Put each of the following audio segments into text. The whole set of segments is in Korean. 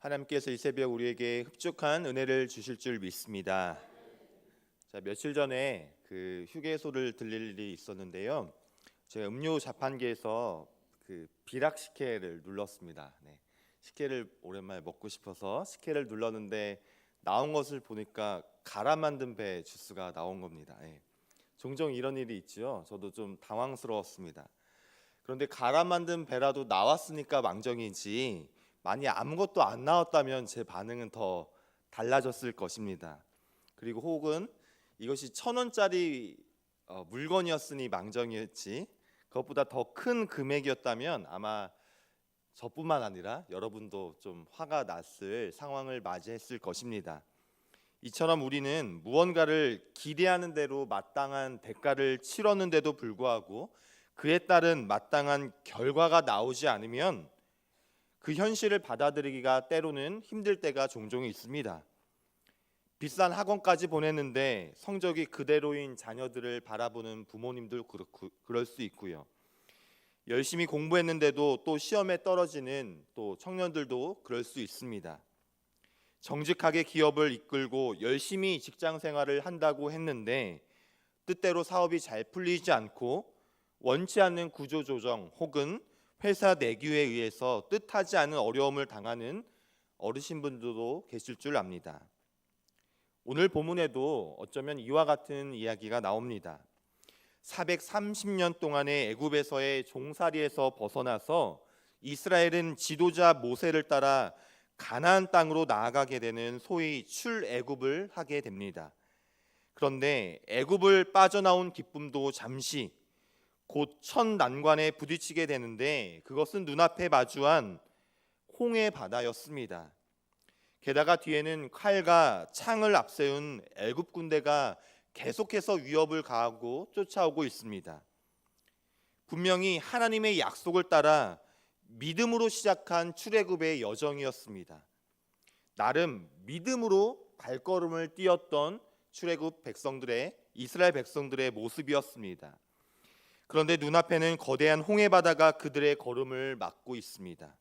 하나님께서 이 새벽 우리에게 흡족한 은혜를 주실 줄 믿습니다. 자, 며칠 전에 휴게소를 들릴 일이 있었는데요. 제가 음료 자판기에서 비락 식혜를 눌렀습니다. 식혜를 오랜만에 먹고 싶어서 식혜를 눌렀는데 나온 것을 보니까 갈아 만든 배 주스가 나온 겁니다. 종종 이런 일이 있죠. 저도 좀 당황스러웠습니다. 그런데 갈아 만든 배라도 나왔으니까 망정이지, 만약 아무것도 안 나왔다면 제 반응은 더 달라졌을 것입니다. 그리고 혹은 이것이 1,000원짜리 물건이었으니 망정이었지, 그것보다 더 큰 금액이었다면 아마 저뿐만 아니라 여러분도 좀 화가 났을 상황을 맞이했을 것입니다. 이처럼 우리는 무언가를 기대하는 대로 마땅한 대가를 치렀는데도 불구하고 그에 따른 마땅한 결과가 나오지 않으면 그 현실을 받아들이기가 때로는 힘들 때가 종종 있습니다. 비싼 학원까지 보냈는데 성적이 그대로인 자녀들을 바라보는 부모님도 그럴 수 있고요. 열심히 공부했는데도 또 시험에 떨어지는 또 청년들도 그럴 수 있습니다. 정직하게 기업을 이끌고 열심히 직장 생활을 한다고 했는데 뜻대로 사업이 잘 풀리지 않고 원치 않는 구조조정 혹은 회사 내규에 의해서 뜻하지 않은 어려움을 당하는 어르신분들도 계실 줄 압니다. 오늘 본문에도 어쩌면 이와 같은 이야기가 나옵니다. 430년 동안의 애굽에서의 종살이에서 벗어나서 이스라엘은 지도자 모세를 따라 가나안 땅으로 나아가게 되는 소위 출애굽을 하게 됩니다. 그런데 애굽을 빠져나온 기쁨도 잠시, 곧 첫 난관에 부딪히게 되는데 그것은 눈앞에 마주한 홍해 바다였습니다. 게다가 뒤에는 칼과 창을 앞세운 애굽 군대가 계속해서 위협을 가하고 쫓아오고 있습니다. 분명히 하나님의 약속을 따라 믿음으로 시작한 출애굽의 여정이었습니다. 나름 믿음으로 발걸음을 띄었던 출애굽 백성들의, 이스라엘 백성들의 모습이었습니다. 그런데 눈앞에는 거대한 홍해 바다가 그들의 걸음을 막고 있습니다.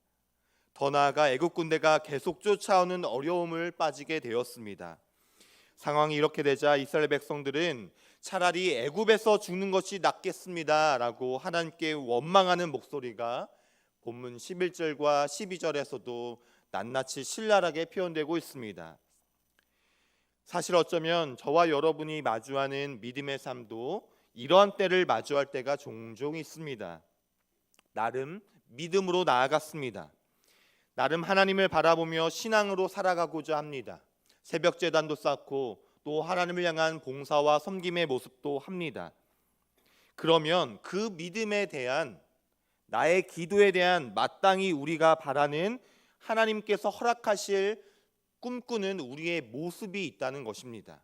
더 나아가 애굽 군대가 계속 쫓아오는 어려움을 빠지게 되었습니다. 상황이 이렇게 되자 이스라엘 백성들은 차라리 애굽에서 죽는 것이 낫겠습니다라고 하나님께 원망하는 목소리가 본문 11절과 12절에서도 낱낱이 신랄하게 표현되고 있습니다. 사실 어쩌면 저와 여러분이 마주하는 믿음의 삶도 이러한 때를 마주할 때가 종종 있습니다. 나름 믿음으로 나아갔습니다. 나름 하나님을 바라보며 신앙으로 살아가고자 합니다. 새벽 제단도 쌓고 또 하나님을 향한 봉사와 섬김의 모습도 합니다. 그러면 그 믿음에 대한, 나의 기도에 대한 마땅히 우리가 바라는 하나님께서 허락하실 꿈꾸는 우리의 모습이 있다는 것입니다.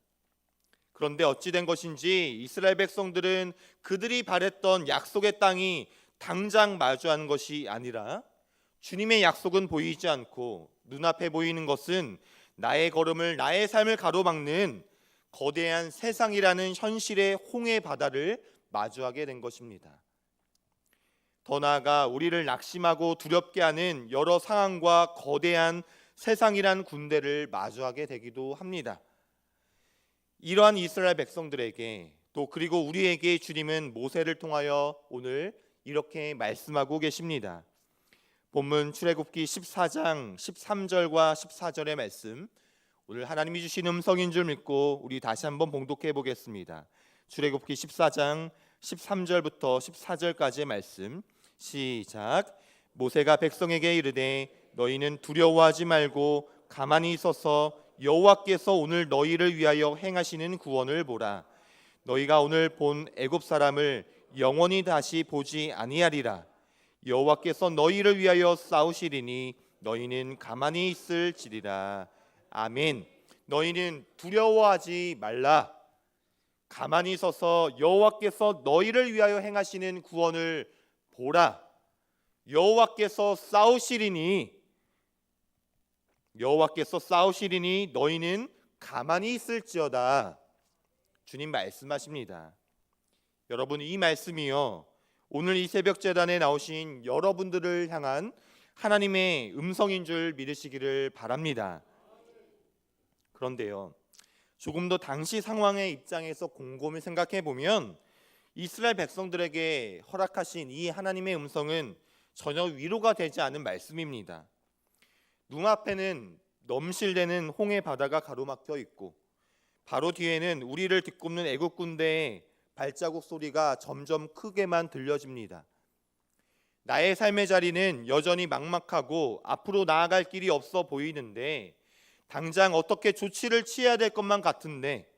그런데 어찌된 것인지 이스라엘 백성들은 그들이 바랬던 약속의 땅이 당장 마주하는 것이 아니라 주님의 약속은 보이지 않고 눈앞에 보이는 것은 나의 걸음을, 나의 삶을 가로막는 거대한 세상이라는 현실의 홍해 바다를 마주하게 된 것입니다. 더 나아가 우리를 낙심하고 두렵게 하는 여러 상황과 거대한 세상이란 군대를 마주하게 되기도 합니다. 이러한 이스라엘 백성들에게 또 그리고 우리에게 주님은 모세를 통하여 오늘 이렇게 말씀하고 계십니다. 본문 출애굽기 14장 13절과 14절의 말씀, 오늘 하나님이 주신 음성인 줄 믿고 우리 다시 한번 봉독해 보겠습니다. 출애굽기 14장 13절부터 14절까지의 말씀, 시작. 모세가 백성에게 이르되 너희는 두려워하지 말고 가만히 있어서 여호와께서 오늘 너희를 위하여 행하시는 구원을 보라. 너희가 오늘 본 애굽 사람을 영원히 다시 보지 아니하리라. 여호와께서 너희를 위하여 싸우시리니 너희는 가만히 있을지리라. 아멘. 너희는 두려워하지 말라. 가만히 있어서 여호와께서 너희를 위하여 행하시는 구원을 보라. 여호와께서 싸우시리니 너희는 가만히 있을지어다. 주님 말씀하십니다. 여러분, 이 말씀이요, 오늘 이 새벽 제단에 나오신 여러분들을 향한 하나님의 음성인 줄 믿으시기를 바랍니다. 그런데요, 조금 더 당시 상황의 입장에서 곰곰이 생각해 보면 이스라엘 백성들에게 허락하신 이 하나님의 음성은 전혀 위로가 되지 않은 말씀입니다. 눈앞에는 넘실대는 홍해 바다가 가로막혀 있고 바로 뒤에는 우리를 뒤꼽는 애국 군대의 발자국 소리가 점점 크게만 들려집니다. 나의 삶의 자리는 여전히 막막하고 앞으로 나아갈 길이 없어 보이는데 당장 어떻게 조치를 취해야 될 것만 같은데,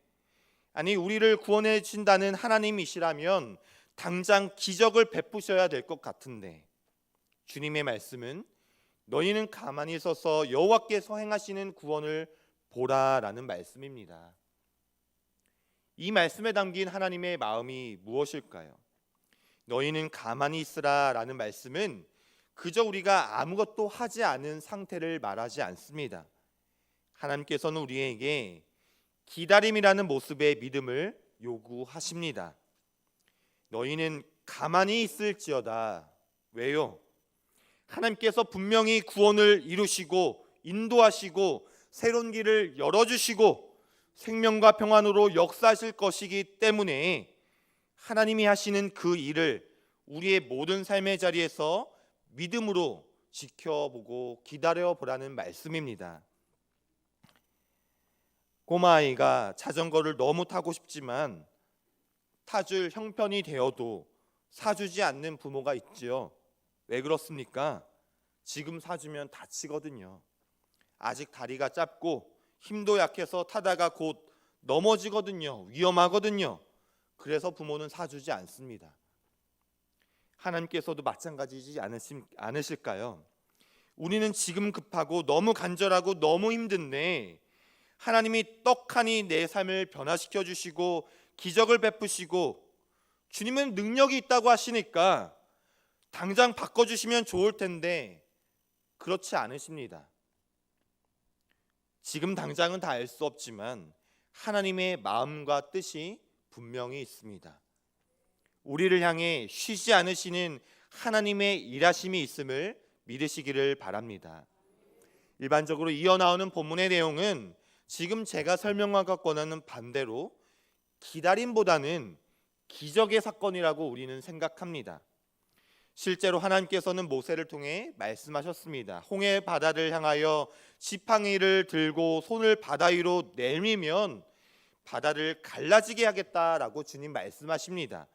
아니 우리를 구원해 주신다는 하나님이시라면 당장 기적을 베푸셔야 될 것 같은데, 주님의 말씀은 너희는 가만히 서서 여호와께서 행하시는 구원을 보라라는 말씀입니다. 이 말씀에 담긴 하나님의 마음이 무엇일까요? 너희는 가만히 있으라라는 말씀은 그저 우리가 아무것도 하지 않은 상태를 말하지 않습니다. 하나님께서는 우리에게 기다림이라는 모습의 믿음을 요구하십니다. 너희는 가만히 있을지어다. 왜요? 하나님께서 분명히 구원을 이루시고 인도하시고 새로운 길을 열어주시고 생명과 평안으로 역사하실 것이기 때문에 하나님이 하시는 그 일을 우리의 모든 삶의 자리에서 믿음으로 지켜보고 기다려보라는 말씀입니다. 꼬마아이가 자전거를 너무 타고 싶지만 타줄 형편이 되어도 사주지 않는 부모가 있지요. 왜 그렇습니까? 지금 사주면 다치거든요. 아직 다리가 짧고 힘도 약해서 타다가 곧 넘어지거든요. 위험하거든요. 그래서 부모는 사주지 않습니다. 하나님께서도 마찬가지지 않으실까요? 우리는 지금 급하고 너무 간절하고 너무 힘든데 하나님이 떡하니 내 삶을 변화시켜 주시고 기적을 베푸시고 주님은 능력이 있다고 하시니까 당장 바꿔주시면 좋을 텐데 그렇지 않으십니다. 지금 당장은 다 알 수 없지만 하나님의 마음과 뜻이 분명히 있습니다. 우리를 향해 쉬지 않으시는 하나님의 일하심이 있음을 믿으시기를 바랍니다. 일반적으로 이어나오는 본문의 내용은 지금 제가 설명하고 권하는 반대로 기다림보다는 기적의 사건이라고 우리는 생각합니다. 실제로 하나님께서는 모세를 통해 말씀하셨습니다. 홍해 바다를 향하여 지팡이를 들고 손을 바다 위로 내밀면 바다를 갈라지게 하겠다라고 주님 말씀하십니다.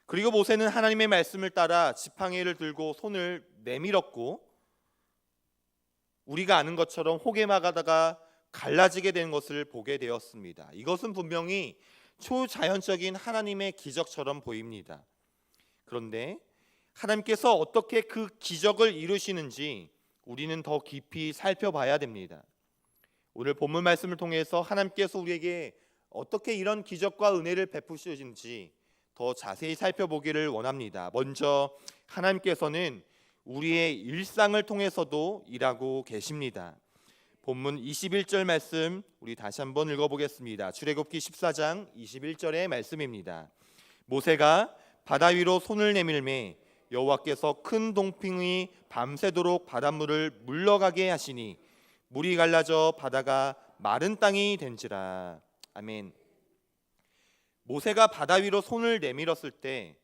그리고 모세는 하나님의 말씀을 따라 지팡이를 들고 손을 내밀었고 우리가 아는 것처럼 홍해 바다가 갈라지게 된 것을 보게 되었습니다. 이것은 분명히 초자연적인 하나님의 기적처럼 보입니다. 그런데 하나님께서 어떻게 그 기적을 이루시는지 우리는 더 깊이 살펴봐야 됩니다. 오늘 본문 말씀을 통해서 하나님께서 우리에게 어떻게 이런 기적과 은혜를 베푸시는지 더 자세히 살펴보기를 원합니다. 먼저 하나님께서는 우리의 일상을 통해서도 일하고 계십니다. 본문 21절 말씀 우리 다시 한번 읽어보겠습니다. 출애굽기 14장 21절의 말씀입니다. 모세가 바다 위로 손을 내밀매 여호와께서 큰 동풍이 밤새도록 바닷물을 물러가게 하시니 물이 갈라져 바다가 마른 땅이 된지라. 아멘. 모세가 바다 위로 손을 내밀었을 때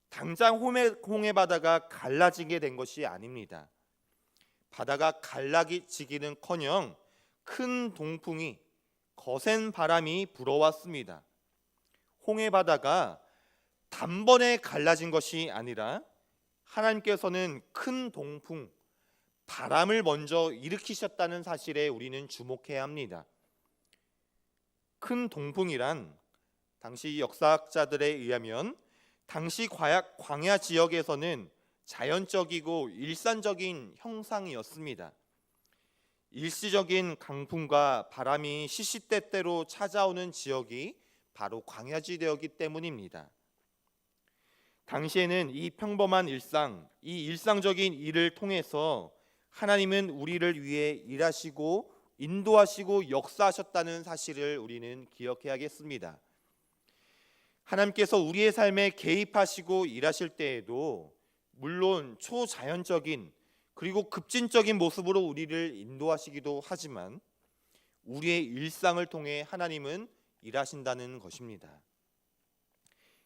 당장 홍해 바다가 갈라지게 된 것이 아닙니다. 바다가 갈라지기는커녕 큰 동풍이 거센 바람이 불어왔습니다. 홍해 바다가 단번에 갈라진 것이 아니라 하나님께서는 큰 동풍, 바람을 먼저 일으키셨다는 사실에 우리는 주목해야 합니다. 큰 동풍이란 당시 역사학자들에 의하면 당시 광야 지역에서는 자연적이고 일산적인 형상이었습니다. 일시적인 강풍과 바람이 시시때때로 찾아오는 지역이 바로 광야지대였기 때문입니다. 당시에는 이 평범한 일상, 이 일상적인 일을 통해서 하나님은 우리를 위해 일하시고 인도하시고 역사하셨다는 사실을 우리는 기억해야겠습니다. 하나님께서 우리의 삶에 개입하시고 일하실 때에도 물론 초자연적인 그리고 급진적인 모습으로 우리를 인도하시기도 하지만 우리의 일상을 통해 하나님은 일하신다는 것입니다.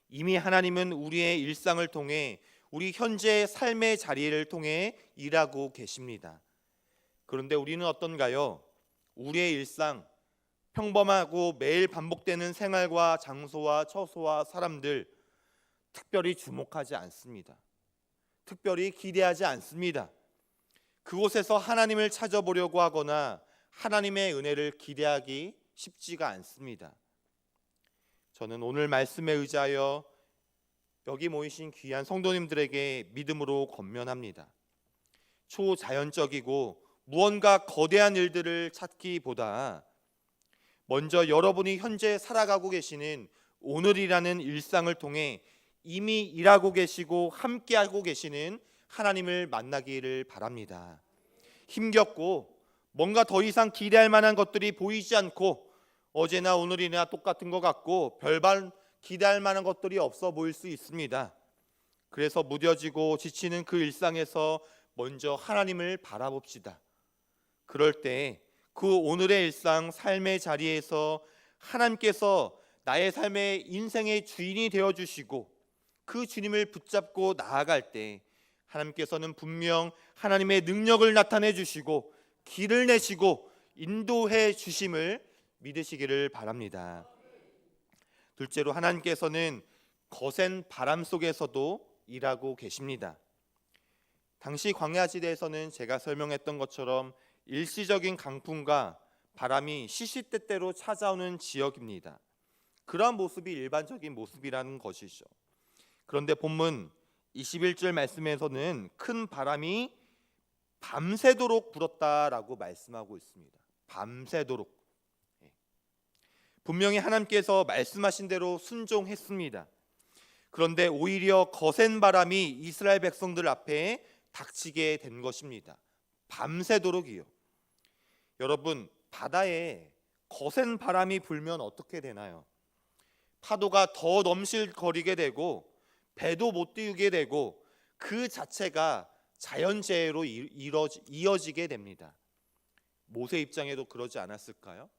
이미 하나님은 우리의 일상을 통해 우리 현재 삶의 자리를 통해 일하고 계십니다. 그런데 우리는 어떤가요? 우리의 일상, 평범하고 매일 반복되는 생활과 장소와 처소와 사람들 특별히 주목하지 않습니다. 특별히 기대하지 않습니다. 그곳에서 하나님을 찾아보려고 하거나 하나님의 은혜를 기대하기 쉽지가 않습니다. 저는 오늘 말씀에 의지하여 여기 모이신 귀한 성도님들에게 믿음으로 권면합니다. 초자연적이고 무언가 거대한 일들을 찾기보다 먼저 여러분이 현재 살아가고 계시는 오늘이라는 일상을 통해 이미 일하고 계시고 함께하고 계시는 하나님을 만나기를 바랍니다. 힘겹고 뭔가 더 이상 기대할 만한 것들이 보이지 않고 어제나 오늘이나 똑같은 것 같고 별반 기대할 만한 것들이 없어 보일 수 있습니다. 그래서 무뎌지고 지치는 그 일상에서 먼저 하나님을 바라봅시다. 그럴 때 그 오늘의 일상 삶의 자리에서 하나님께서 나의 삶의 인생의 주인이 되어주시고 그 주님을 붙잡고 나아갈 때 하나님께서는 분명 하나님의 능력을 나타내 주시고 길을 내시고 인도해 주심을 믿으시기를 바랍니다. 둘째로 하나님께서는 거센 바람 속에서도 일하고 계십니다. 당시 광야지대에서는 제가 설명했던 것처럼 일시적인 강풍과 바람이 시시때때로 찾아오는 지역입니다. 그러한 모습이 일반적인 모습이라는 것이죠. 그런데 본문 21절 말씀에서는 큰 바람이 밤새도록 불었다라고 말씀하고 있습니다. 밤새도록. 분명히 하나님께서 말씀하신 대로 순종했습니다. 그런데 오히려 거센 바람이 이스라엘 백성들 앞에 닥치게 된 것입니다. 밤새도록이요. 여러분, 바다에 거센 바람이 불면 어떻게 되나요? 파도가 더 넘실거리게 되고 배도 못 띄우게 되고 그 자체가 자연재해로 이어지게 됩니다. 모세 입장에도 그러지 않았을까요?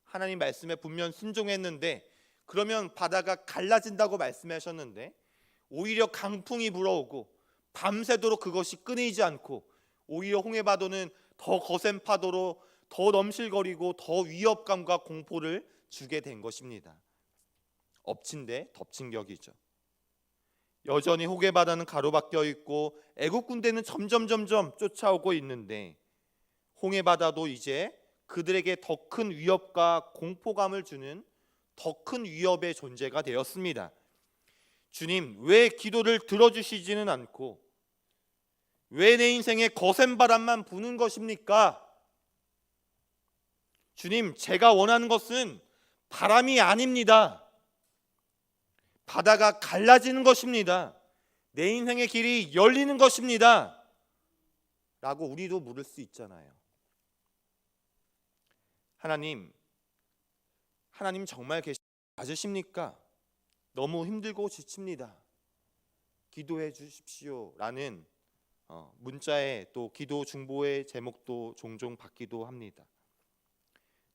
하나님 말씀에 분명 순종했는데 그러면 바다가 갈라진다고 말씀하셨는데 오히려 강풍이 불어오고 밤새도록 그것이 끊이지 않고 오히려 홍해바다는 더 거센 파도로 더 넘실거리고 더 위협감과 공포를 주게 된 것입니다. 엎친 데 덮친 격이죠. 여전히 홍해바다는 가로막혀 있고 애국 군대는 점점 쫓아오고 있는데 홍해바다도 이제 그들에게 더 큰 위협과 공포감을 주는 더 큰 위협의 존재가 되었습니다. 주님, 왜 기도를 들어주시지는 않고 왜 내 인생에 거센 바람만 부는 것입니까? 주님, 제가 원하는 것은 바람이 아닙니다. 바다가 갈라지는 것입니다. 내 인생의 길이 열리는 것입니다. 라고 우리도 물을 수 있잖아요. 하나님 정말 맞으십니까? 너무 힘들고 지칩니다. 기도해 주십시오. 라는 문자에 또 기도 중보의 제목도 종종 받기도 합니다.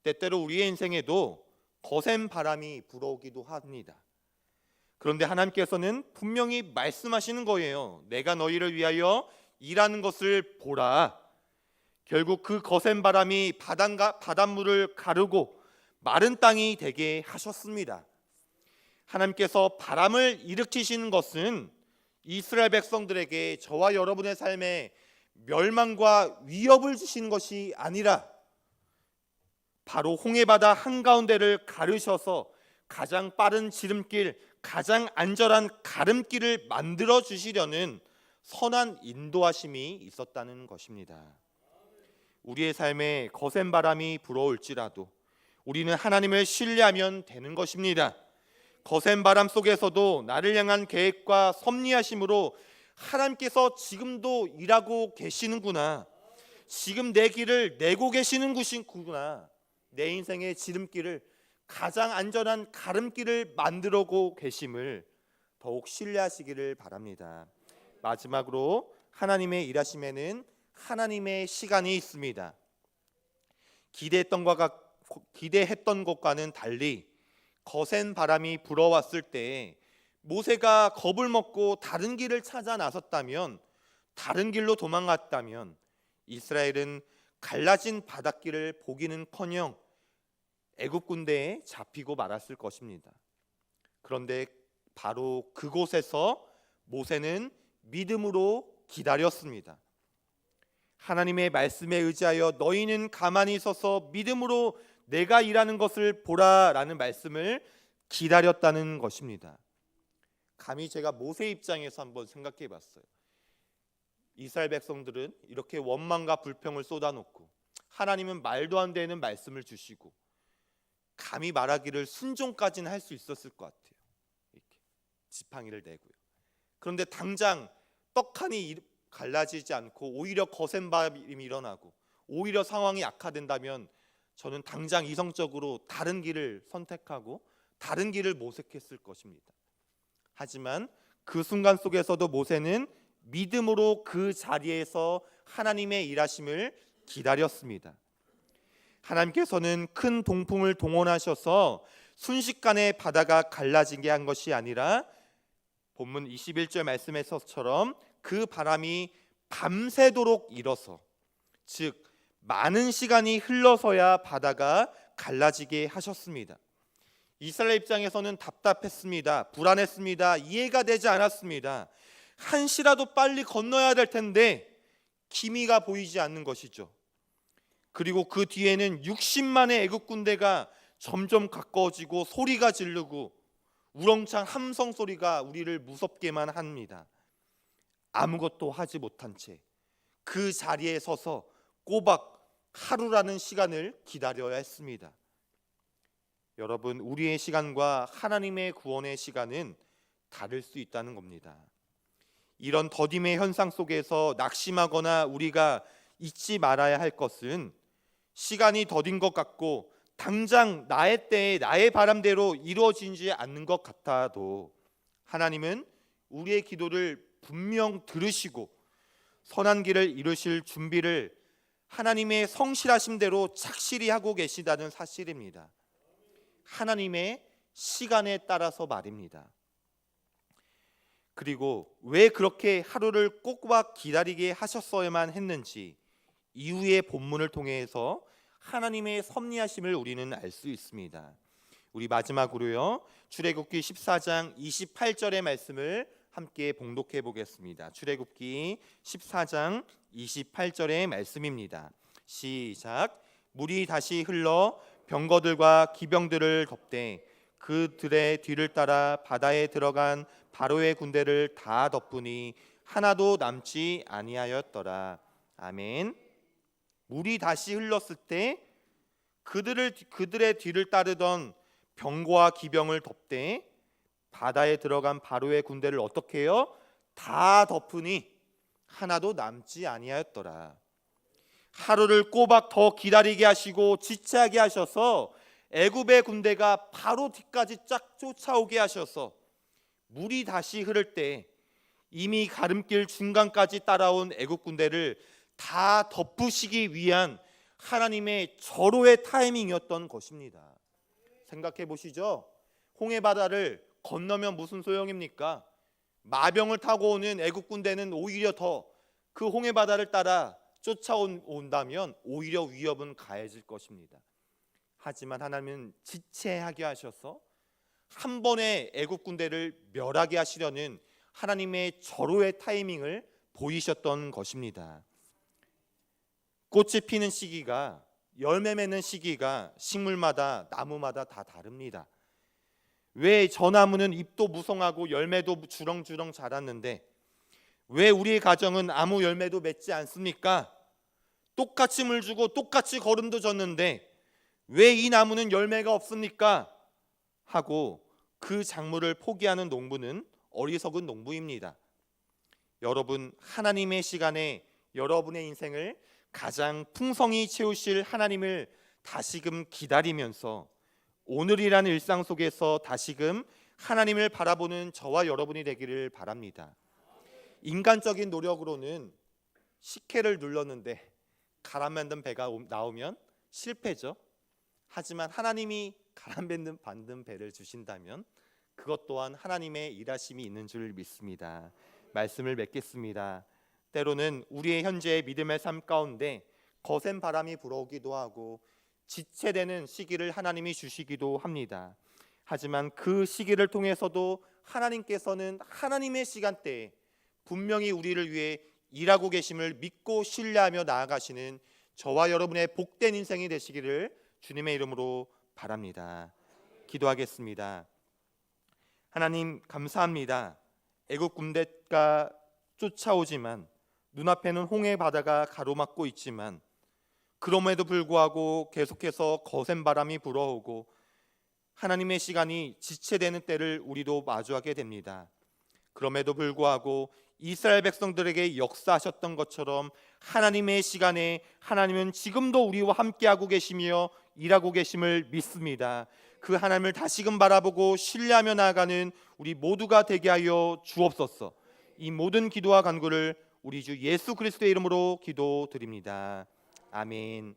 때때로 우리의 인생에도 거센 바람이 불어오기도 합니다. 그런데 하나님께서는 분명히 말씀하시는 거예요. 내가 너희를 위하여 일하는 것을 보라. 결국 그 거센 바람이 바닷물을 가르고 마른 땅이 되게 하셨습니다. 하나님께서 바람을 일으키시는 것은 이스라엘 백성들에게 저와 여러분의 삶에 멸망과 위협을 주시는 것이 아니라 바로 홍해바다 한가운데를 가르셔서 가장 빠른 지름길, 가장 안전한 가름길을 만들어 주시려는 선한 인도하심이 있었다는 것입니다. 우리의 삶에 거센 바람이 불어올지라도 우리는 하나님을 신뢰하면 되는 것입니다. 거센 바람 속에서도 나를 향한 계획과 섭리하심으로 하나님께서 지금도 일하고 계시는구나. 지금 내 길을 내고 계시는 곳이구나. 내 인생의 지름길을 가장 안전한 가름길을 만들어고 계심을 더욱 신뢰하시기를 바랍니다. 마지막으로 하나님의 일하심에는 하나님의 시간이 있습니다. 기대했던 것과는 달리 거센 바람이 불어왔을 때 모세가 겁을 먹고 다른 길을 찾아 나섰다면, 다른 길로 도망갔다면 이스라엘은 갈라진 바닷길을 보기는커녕 애굽 군대에 잡히고 말았을 것입니다. 그런데 바로 그곳에서 모세는 믿음으로 기다렸습니다. 하나님의 말씀에 의지하여 너희는 가만히 서서 믿음으로 내가 일하는 것을 보라라는 말씀을 기다렸다는 것입니다. 감히 제가 모세 입장에서 한번 생각해 봤어요. 이스라엘 백성들은 이렇게 원망과 불평을 쏟아놓고 하나님은 말도 안 되는 말씀을 주시고 감히 말하기를 순종까지는 할 수 있었을 것 같아요. 이렇게 지팡이를 내고요. 그런데 당장 떡하니 갈라지지 않고 오히려 거센 바람이 일어나고 오히려 상황이 악화된다면 저는 당장 이성적으로 다른 길을 선택하고 다른 길을 모색했을 것입니다. 하지만 그 순간 속에서도 모세는 믿음으로 그 자리에서 하나님의 일하심을 기다렸습니다. 하나님께서는 큰 동풍을 동원하셔서 순식간에 바다가 갈라지게 한 것이 아니라 본문 21절 말씀에서처럼 그 바람이 밤새도록 일어서, 즉 많은 시간이 흘러서야 바다가 갈라지게 하셨습니다. 이스라엘 입장에서는 답답했습니다. 불안했습니다. 이해가 되지 않았습니다. 한시라도 빨리 건너야 될 텐데 기미가 보이지 않는 것이죠. 그리고 그 뒤에는 60만의 애국 군대가 점점 가까워지고 소리가 지르고 우렁찬 함성 소리가 우리를 무섭게만 합니다. 아무것도 하지 못한 채 그 자리에 서서 꼬박 하루라는 시간을 기다려야 했습니다. 여러분, 우리의 시간과 하나님의 구원의 시간은 다를 수 있다는 겁니다. 이런 더딤의 현상 속에서 낙심하거나 우리가 잊지 말아야 할 것은 시간이 더딘 것 같고 당장 나의 때에 나의 바람대로 이루어지지 않는 것 같아도 하나님은 우리의 기도를 분명 들으시고 선한 길을 이루실 준비를 하나님의 성실하심대로 착실히 하고 계시다는 사실입니다. 하나님의 시간에 따라서 말입니다. 그리고 왜 그렇게 하루를 꼬박 기다리게 하셨어야만 했는지 이후의 본문을 통해서 하나님의 섭리하심을 우리는 알 수 있습니다. 우리 마지막으로요, 출애굽기 14장 28절의 말씀을 함께 봉독해 보겠습니다. 출애굽기 14장 28절의 말씀입니다. 시작. 물이 다시 흘러 병거들과 기병들을 덮되 그들의 뒤를 따라 바다에 들어간 바로의 군대를 다 덮으니 하나도 남지 아니하였더라. 아멘. 물이 다시 흘렀을 때 그들의 뒤를 따르던 병거와 기병을 덮되 바다에 들어간 바로의 군대를 어떻게 해요? 다 덮으니 하나도 남지 아니하였더라. 하루를 꼬박 더 기다리게 하시고 지체하게 하셔서 애굽의 군대가 바로 뒤까지 쫙 쫓아오게 하셔서 물이 다시 흐를 때 이미 가름길 중간까지 따라온 애굽 군대를 다 덮으시기 위한 하나님의 절호의 타이밍이었던 것입니다. 생각해 보시죠. 홍해 바다를 건너면 무슨 소용입니까? 마병을 타고 오는 애국 군대는 오히려 더 그 홍해 바다를 따라 쫓아온다면 오히려 위협은 가해질 것입니다. 하지만 하나님은 지체하게 하셔서 한 번에 애국 군대를 멸하게 하시려는 하나님의 절호의 타이밍을 보이셨던 것입니다. 꽃이 피는 시기가, 열매 맺는 시기가 식물마다 나무마다 다 다릅니다. 왜 저 나무는 잎도 무성하고 열매도 주렁주렁 자랐는데 왜 우리의 가정은 아무 열매도 맺지 않습니까? 똑같이 물 주고 똑같이 거름도 줬는데 왜 이 나무는 열매가 없습니까? 하고 그 작물을 포기하는 농부는 어리석은 농부입니다. 여러분, 하나님의 시간에 여러분의 인생을 가장 풍성히 채우실 하나님을 다시금 기다리면서 오늘이라는 일상 속에서 다시금 하나님을 바라보는 저와 여러분이 되기를 바랍니다. 인간적인 노력으로는 식혜를 눌렀는데 가라앉은 배가 나오면 실패죠. 하지만 하나님이 가라앉은 배를 주신다면 그것 또한 하나님의 일하심이 있는 줄 믿습니다. 말씀을 맺겠습니다. 때로는 우리의 현재의 믿음의 삶 가운데 거센 바람이 불어오기도 하고 지체되는 시기를 하나님이 주시기도 합니다. 하지만 그 시기를 통해서도 하나님께서는 하나님의 시간대에 분명히 우리를 위해 일하고 계심을 믿고 신뢰하며 나아가시는 저와 여러분의 복된 인생이 되시기를 주님의 이름으로 바랍니다. 기도하겠습니다. 하나님 감사합니다. 애국 군대가 쫓아오지만 눈앞에는 홍해 바다가 가로막고 있지만 그럼에도 불구하고 계속해서 거센 바람이 불어오고 하나님의 시간이 지체되는 때를 우리도 마주하게 됩니다. 그럼에도 불구하고 이스라엘 백성들에게 역사하셨던 것처럼 하나님의 시간에 하나님은 지금도 우리와 함께하고 계시며 일하고 계심을 믿습니다. 그 하나님을 다시금 바라보고 신뢰하며 나아가는 우리 모두가 되게 하여 주옵소서. 이 모든 기도와 간구를 우리 주 예수 그리스도의 이름으로 기도드립니다. 아멘.